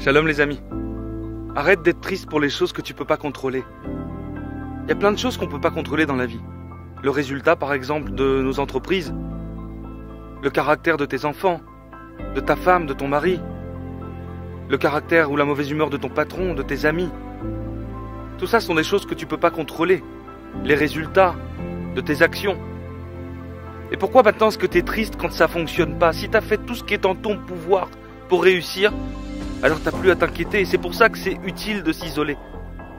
Shalom les amis. Arrête d'être triste pour les choses que tu peux pas contrôler. Il y a plein de choses qu'on peut pas contrôler dans la vie. Le résultat par exemple de nos entreprises, le caractère de tes enfants, de ta femme, de ton mari, le caractère ou la mauvaise humeur de ton patron, de tes amis. Tout ça sont des choses que tu peux pas contrôler. Les résultats de tes actions. Et pourquoi maintenant est-ce que tu es triste quand ça fonctionne pas? Si tu as fait tout ce qui est en ton pouvoir pour réussir, alors t'as plus à t'inquiéter. Et c'est pour ça que c'est utile de s'isoler.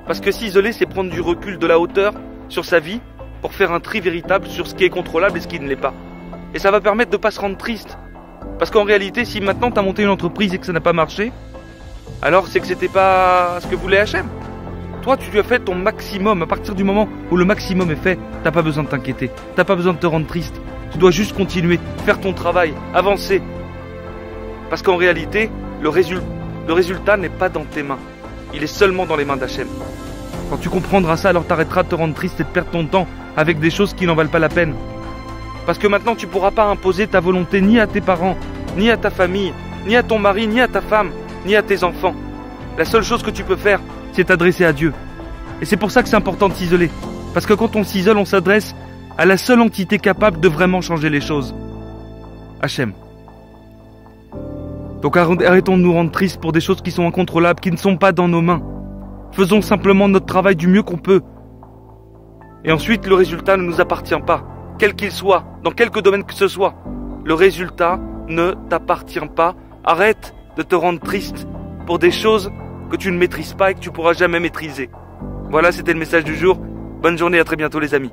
Parce que s'isoler, c'est prendre du recul, de la hauteur sur sa vie pour faire un tri véritable sur ce qui est contrôlable et ce qui ne l'est pas. Et ça va permettre de ne pas se rendre triste. Parce qu'en réalité, si maintenant t'as monté une entreprise et que ça n'a pas marché, alors c'est que c'était pas ce que voulait HM. Toi, tu lui as fait ton maximum. À partir du moment où le maximum est fait, t'as pas besoin de t'inquiéter. T'as pas besoin de te rendre triste. Tu dois juste continuer, faire ton travail, avancer. Parce qu'en réalité, le résultat n'est pas dans tes mains. Il est seulement dans les mains d'HM. Quand tu comprendras ça, alors t'arrêteras de te rendre triste et de perdre ton temps avec des choses qui n'en valent pas la peine. Parce que maintenant, tu pourras pas imposer ta volonté ni à tes parents, ni à ta famille, ni à ton mari, ni à ta femme, ni à tes enfants. La seule chose que tu peux faire, c'est t'adresser à Dieu. Et c'est pour ça que c'est important de s'isoler. Parce que quand on s'isole, on s'adresse à la seule entité capable de vraiment changer les choses. HM. Donc arrêtons de nous rendre tristes pour des choses qui sont incontrôlables, qui ne sont pas dans nos mains. Faisons simplement notre travail du mieux qu'on peut. Et ensuite, le résultat ne nous appartient pas. Quel qu'il soit, dans quelque domaine que ce soit. Le résultat ne t'appartient pas. Arrête de te rendre triste pour des choses que tu ne maîtrises pas et que tu pourras jamais maîtriser. Voilà, c'était le message du jour. Bonne journée, à très bientôt les amis.